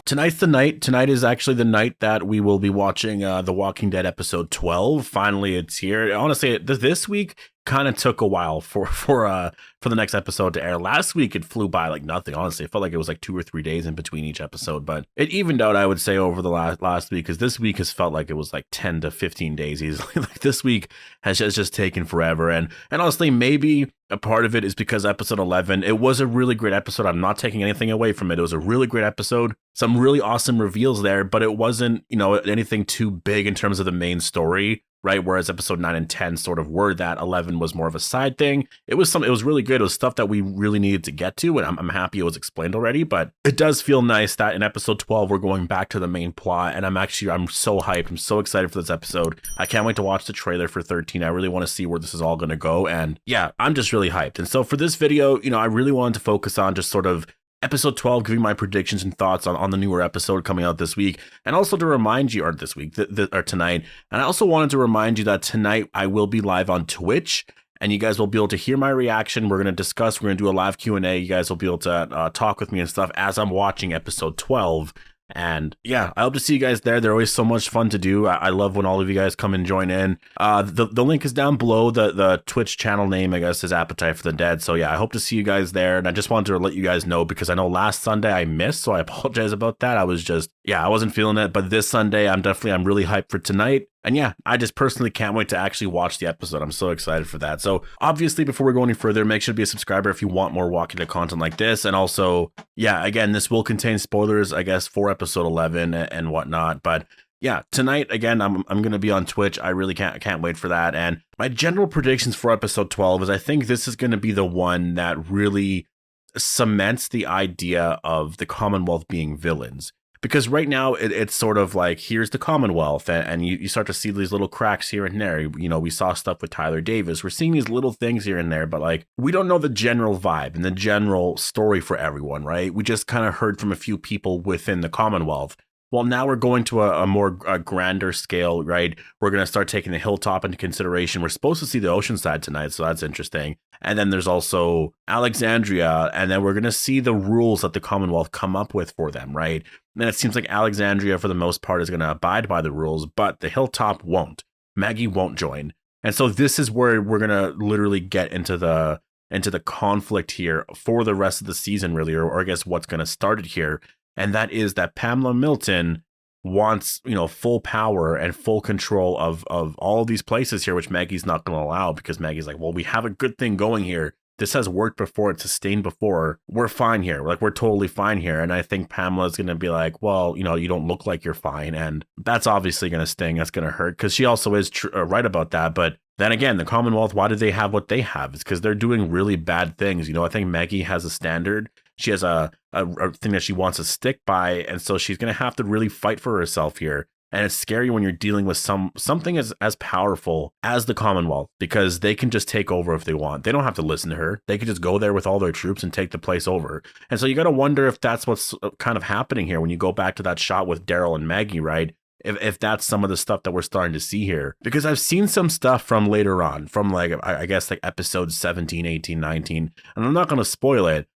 tonight's the night. Tonight is actually the night that we will be watching The Walking Dead episode 12. Finally, it's here. Honestly, this week kind of took a while for the next episode to air. Last week it flew by like nothing. Honestly, it felt like it was like 2 or 3 days in between each episode, but it evened out, I would say, over the last week, because this week has felt like it was like 10 to 15 days easily. Like this week has just taken forever, and honestly, maybe a part of it is because episode 11, it was a really great episode. I'm not taking anything away from it. It was a really great episode. Some really awesome reveals there, but it wasn't, anything too big in terms of the main story, right? Whereas episode 9 and 10 sort of were that. 11 was more of a side thing. It was really good. It was stuff that we really needed to get to, and I'm happy it was explained already, but it does feel nice that in episode 12, we're going back to the main plot, and I'm so hyped. I'm so excited for this episode. I can't wait to watch the trailer for 13. I really want to see where this is all going to go, and yeah, I'm just really hyped. And so for this video, I really wanted to focus on just sort of episode 12, giving my predictions and thoughts on the newer episode coming out this week, and also to remind you, or this week, or tonight, and I also wanted to remind you that tonight I will be live on Twitch, and you guys will be able to hear my reaction. We're going to discuss, we're going to do a live Q&A. You guys will be able to talk with me and stuff as I'm watching episode 12. And yeah, I hope to see you guys there. They're always so much fun to do. I love when all of you guys come and join in. The link is down below. The Twitch channel name, I guess, is Appetite for the Dead. So yeah, I hope to see you guys there. And I just wanted to let you guys know, because I know last Sunday I missed, so I apologize about that. I wasn't feeling it. But this Sunday, I'm really hyped for tonight. And yeah, I just personally can't wait to actually watch the episode. I'm so excited for that. So obviously, before we go any further, make sure to be a subscriber if you want more Walking Dead content like this. And also, yeah, again, this will contain spoilers, I guess, for episode 11 and whatnot. But yeah, tonight, again, I'm going to be on Twitch. I really can't wait for that. And my general predictions for episode 12 is I think this is going to be the one that really cements the idea of the Commonwealth being villains. Because right now it's sort of like, here's the Commonwealth, and you start to see these little cracks here and there. We saw stuff with Tyler Davis. We're seeing these little things here and there, but like, we don't know the general vibe and the general story for everyone, right? We just kind of heard from a few people within the Commonwealth. Well, now we're going to a more grander scale, right? We're going to start taking the hilltop into consideration. We're supposed to see the Oceanside tonight, so that's interesting. And then there's also Alexandria, and then we're going to see the rules that the Commonwealth come up with for them, right? And it seems like Alexandria, for the most part, is going to abide by the rules, but the hilltop won't. Maggie won't join. And so this is where we're going to literally get into the conflict here for the rest of the season, really, or I guess what's going to start it here. And that is that Pamela Milton wants, full power and full control of all of these places here, which Maggie's not going to allow, because Maggie's like, well, we have a good thing going here. This has worked before. It's sustained before. We're fine here. Like, we're totally fine here. And I think Pamela's going to be like, well, you don't look like you're fine. And that's obviously going to sting. That's going to hurt, because she also is right about that. But then again, the Commonwealth, why do they have what they have? It's because they're doing really bad things. I think Maggie has a standard. She has a thing that she wants to stick by. And so she's going to have to really fight for herself here. And it's scary when you're dealing with something as powerful as the Commonwealth, because they can just take over if they want. They don't have to listen to her. They can just go there with all their troops and take the place over. And so you got to wonder if that's what's kind of happening here when you go back to that shot with Daryl and Maggie, right? If that's some of the stuff that we're starting to see here. Because I've seen some stuff from later on, from like, I guess like episodes 17, 18, 19, and I'm not going to spoil it,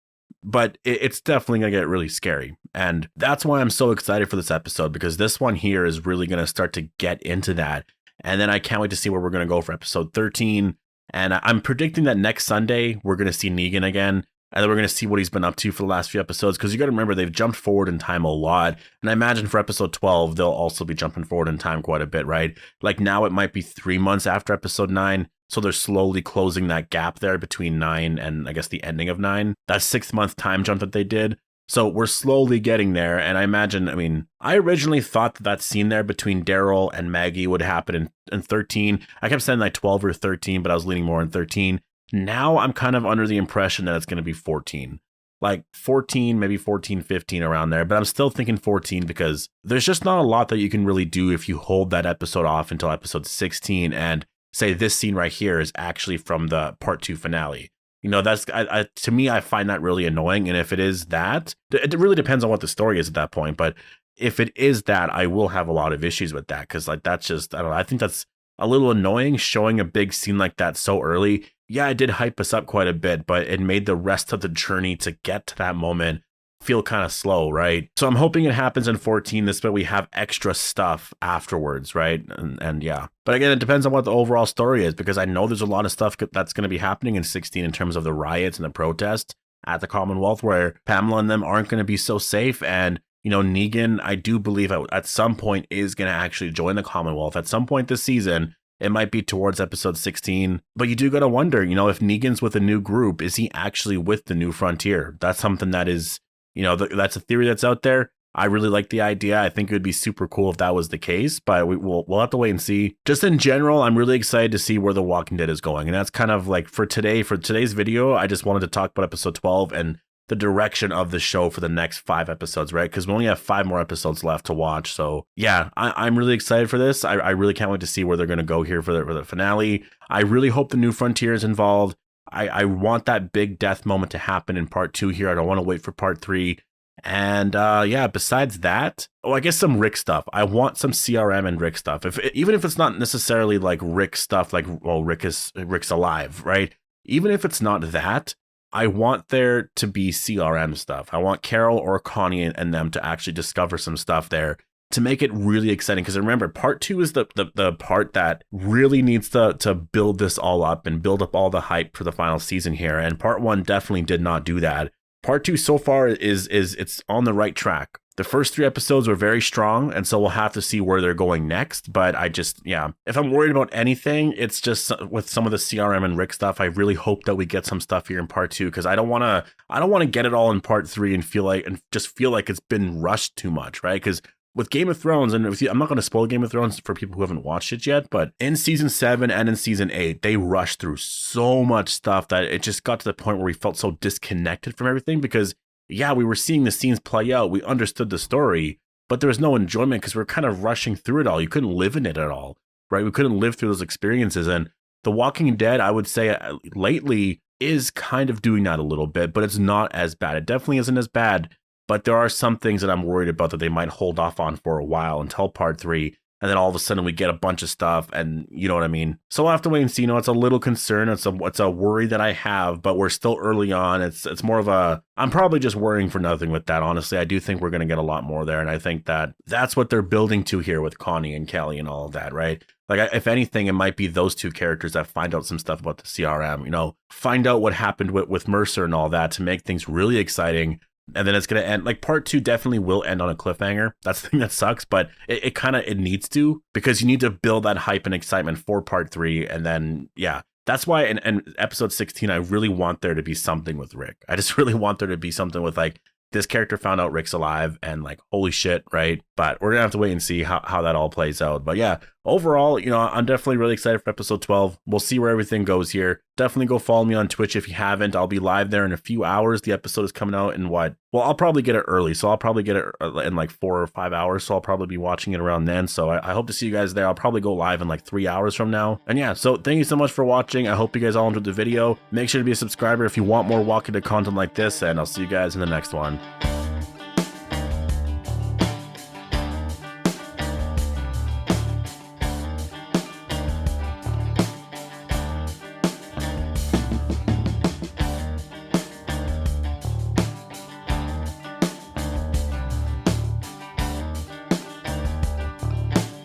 but it's definitely going to get really scary. And that's why I'm so excited for this episode, because this one here is really going to start to get into that. And then I can't wait to see where we're going to go for episode 13. And I'm predicting that next Sunday, we're going to see Negan again. And then we're going to see what he's been up to for the last few episodes. Because you got to remember, they've jumped forward in time a lot. And I imagine for episode 12, they'll also be jumping forward in time quite a bit, right? Like now it might be 3 months after episode 9. So they're slowly closing that gap there between 9 and I guess the ending of 9. That 6-month time jump that they did. So we're slowly getting there. And I imagine, I originally thought that scene there between Daryl and Maggie would happen in 13. I kept saying like 12 or 13, but I was leaning more on 13. Now I'm kind of under the impression that it's going to be 14. Like 14, maybe 14, 15 around there. But I'm still thinking 14, because there's just not a lot that you can really do if you hold that episode off until episode 16 and say this scene right here is actually from the part 2 finale. That's to me, I find that really annoying. And if it is that, it really depends on what the story is at that point. But if it is that, I will have a lot of issues with that, because like that's just, I don't know, I think that's a little annoying, showing a big scene like that so early. Yeah, it did hype us up quite a bit, but it made the rest of the journey to get to that moment feel kind of slow, right? So I'm hoping it happens in 14. This way we have extra stuff afterwards, right? And yeah. But again, it depends on what the overall story is, because I know there's a lot of stuff that's going to be happening in 16 in terms of the riots and the protests at the Commonwealth, where Pamela and them aren't going to be so safe. And, you know, Negan, I do believe at some point is going to actually join the Commonwealth at some point this season. It might be towards episode 16, but you do got to wonder, you know, if Negan's with a new group, is he actually with the New Frontier? That's something that is, you know, that's a theory that's out there. I really like the idea. I think it would be super cool if that was the case, but we'll have to wait and see. Just in general, I'm really excited to see where The Walking Dead is going. And that's kind of like for today's video, I just wanted to talk about episode 12 and the direction of the show for the next 5 episodes, right? Because we only have 5 more episodes left to watch. So yeah, I'm really excited for this. I really can't wait to see where they're going to go here for the finale. I really hope the New Frontier is involved. I want that big death moment to happen in part 2 here. I don't want to wait for part 3. And yeah, besides that, I guess some Rick stuff. I want some CRM and Rick stuff. Even if it's not necessarily like Rick stuff, like, well, Rick's alive, right? Even if it's not that, I want there to be CRM stuff. I want Carol or Connie and them to actually discover some stuff there to make it really exciting. Because remember, part 2 is the part that really needs to build this all up and build up all the hype for the final season here. And part 1 definitely did not do that. Part 2 so far is it's on the right track. The first 3 episodes were very strong, and so we'll have to see where they're going next. But yeah, if I'm worried about anything, it's just with some of the CRM and Rick stuff. I really hope that we get some stuff here in part 2, because I don't want to get it all in part 3 and just feel like it's been rushed too much, right? Because with Game of Thrones, and I'm not going to spoil Game of Thrones for people who haven't watched it yet, but in season 7 and in season 8, they rushed through so much stuff that it just got to the point where we felt so disconnected from everything. Because yeah, we were seeing the scenes play out, we understood the story, but there was no enjoyment because we're kind of rushing through it all. You couldn't live in it at all, right? We couldn't live through those experiences. And The Walking Dead, I would say lately, is kind of doing that a little bit, but it's not as bad. It definitely isn't as bad. But there are some things that I'm worried about that they might hold off on for a while until part 3. And then all of a sudden we get a bunch of stuff, and you know what I mean? So we'll have to wait and see. You know, it's a little concern. It's a worry that I have, but we're still early on. It's more of I'm probably just worrying for nothing with that. Honestly, I do think we're going to get a lot more there. And I think that's what they're building to here with Connie and Kelly and all of that, right? Like, if anything, it might be those 2 characters that find out some stuff about the CRM, you know, find out what happened with Mercer and all that to make things really exciting. And then it's going to end, like part 2 definitely will end on a cliffhanger. That's the thing that sucks, but it needs to, because you need to build that hype and excitement for part 3. And then, yeah, that's why in episode 16, I really want there to be something with Rick. I just really want there to be something with like, this character found out Rick's alive and like, holy shit, right? But we're gonna have to wait and see how that all plays out. But yeah, overall, you know, I'm definitely really excited for episode 12. We'll see where everything goes here. Definitely go follow me on Twitch if you haven't. I'll be live there in a few hours. The episode is coming out in what? Well, I'll probably get it early. So I'll probably get it in like 4 or 5 hours. So I'll probably be watching it around then. So I hope to see you guys there. I'll probably go live in like 3 hours from now. And yeah, so thank you so much for watching. I hope you guys all enjoyed the video. Make sure to be a subscriber if you want more Walking Dead content like this. And I'll see you guys in the next one.